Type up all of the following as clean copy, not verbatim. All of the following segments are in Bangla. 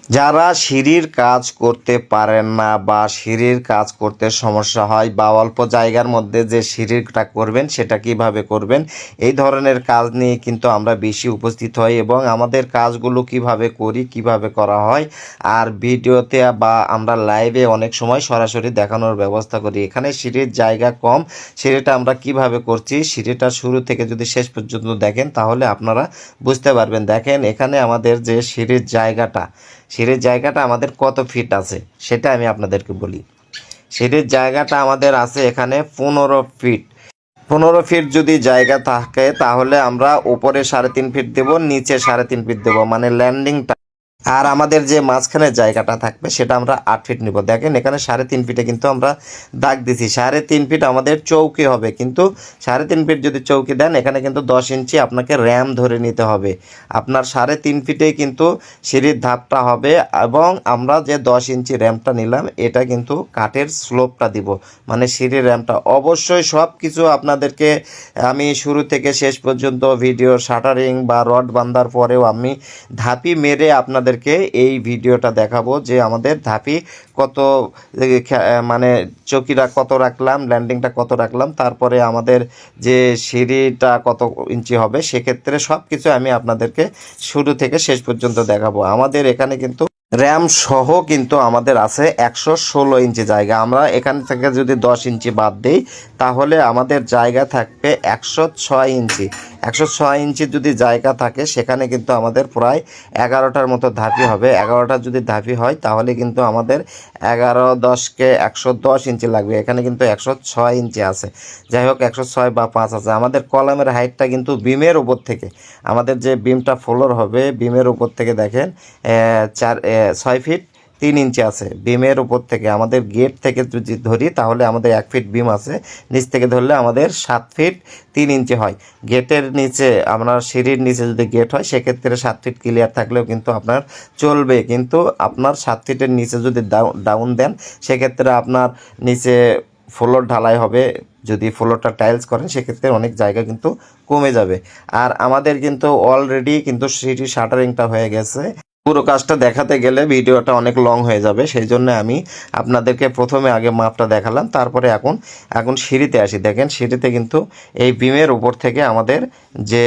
যারা সিঁড়ির কাজ করতে পারেন না বা সিঁড়ির কাজ করতে সমস্যা হয় বা অল্প জায়গার মধ্যে যে সিঁড়িটা করবেন সেটা কিভাবে করবেন, এই ধরনের কাজ নিয়ে কিন্তু আমরা বেশি উপস্থিত হই এবং আমাদের কাজগুলো কিভাবে করি, কিভাবে করা হয় আর ভিডিওতে বা আমরা লাইভে অনেক সময় সরাসরি দেখানোর ব্যবস্থা করি। এখানে সিঁড়ির জায়গা কম, সিঁড়িটা আমরা কিভাবে করছি, সিঁড়িটা শুরু থেকে যদি শেষ পর্যন্ত দেখেন তাহলে আপনারা বুঝতে পারবেন। দেখেন এখানে আমাদের যে সিঁড়ির জায়গাটা আমাদের কত ফিট আছে সেটা আমি আপনাদেরকে বলি। সিঁড়ির জায়গাটা আমাদের আছে এখানে 15 ফিট। 15 ফিট যদি জায়গা থাকে তাহলে আমরা উপরে 3.5 ফিট দেবো, নিচে 3.5 ফিট দেবো, মানে ল্যান্ডিংটা। আর আমাদের যে মাঝখানের জায়গাটা থাকবে সেটা আমরা 8 ফিট নিব। দেখেন এখানে 3.5 ফিটে কিন্তু আমরা দাগ দিছি। 3.5 ফিট আমাদের চৌকি হবে, কিন্তু 3.5 ফিট যদি চৌকি দেন এখানে কিন্তু 10 ইঞ্চি আপনাকে র্যাম ধরে নিতে হবে। আপনার 3.5 ফিটেই কিন্তু সিঁড়ির ধাপটা হবে এবং আমরা যে 10 ইঞ্চি র্যামটা নিলাম এটা কিন্তু কাঠের স্লোপটা দিব, মানে সিঁড়ির র্যামটা। অবশ্যই সব কিছু আপনাদেরকে আমি শুরু থেকে শেষ পর্যন্ত ভিডিও শাটারিং বা রড বাঁধার পরেও আমি ধাপি মেরে আপনাদেরকে এই ভিডিওটা দেখাবো যে আমাদের ধাপি কত, মানে চৌকিটা কত রাখলাম, ল্যান্ডিংটা কত রাখলাম, তারপরে আমাদের যে সিঁড়িটা কত ইঞ্চি হবে, সেক্ষেত্রে সব কিছু আমি আপনাদেরকে শুরু থেকে শেষ পর্যন্ত দেখাবো। আমাদের এখানে কিন্তু র্যাম সহ কিন্তু আমাদের আছে 116 ইঞ্চি জায়গা। আমরা এখান থেকে যদি 10 ইঞ্চি বাদ দিই তাহলে আমাদের জায়গা থাকবে 106 ইঞ্চি। 106 ইঞ্চি যদি জায়গা থাকে সেখানে কিন্তু আমাদের প্রায় 11টার মতো ধাপি হবে। 11টা যদি ধাপি হয় তাহলে কিন্তু আমাদের 11×10 = 110 ইঞ্চি লাগবে। এখানে কিন্তু 106 ইঞ্চি আছে। যাই হোক 106 বা 5 আছে। আমাদের কলামের হাইটটা কিন্তু বিমের উপর থেকে, আমাদের যে বিমটা ফ্লোর হবে বিমের উপর থেকে দেখেন 6 ফিট 3 ইঞ্চি আছে। বিমের উপর থেকে আমাদের গেট থেকে যদি ধরি তাহলে আমাদের 1 ফিট বিম আছে, নিচ থেকে ধরলে আমাদের 7 ফিট 3 ইঞ্চি হয়। গেটের নিচে আমরা সিঁড়ির নিচে যদি গেট হয় সেক্ষেত্রে 7 ফিট ক্লিয়ার থাকলেও কিন্তু আপনার চলবে, কিন্তু আপনার 7 ফিটের নিচে যদি ডাউন দেন সেক্ষেত্রে আপনার নিচে ফ্লোর ঢালাই হবে। যদি ফ্লোরটা টাইলস করেন সেক্ষেত্রে অনেক জায়গা কিন্তু কমে যাবে। আর আমাদের কিন্তু অলরেডি কিন্তু সিঁড়ি শাটারিংটা হয়ে গেছে। পুরো কাজটা দেখাতে গেলে ভিডিওটা অনেক লং হয়ে যাবে, সেই জন্য আমি আপনাদেরকে প্রথমে আগে মাপটা দেখালাম, তারপরে এখন সিঁড়িতে আসি। দেখেন সিঁড়িতে কিন্তু এই বিমের উপর থেকে আমাদের যে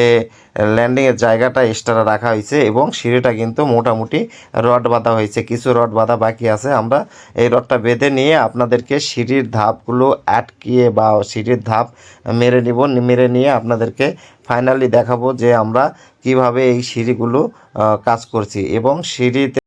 ল্যান্ডিংয়ের জায়গাটা এক্সট্রা রাখা হয়েছে এবং সিঁড়িটা কিন্তু মোটামুটি রড বাঁধা হয়েছে, কিছু রড বাঁধা বাকি আছে। আমরা এই রডটা বেঁধে নিয়ে আপনাদেরকে সিঁড়ির ধাপগুলো আটকিয়ে বা সিঁড়ির ধাপ মেরে নিয়ে আপনাদেরকে ফাইনালি দেখাবো যে আমরা কিভাবে এই সিঁড়িগুলো কাজ করছি এবং সিঁড়িতে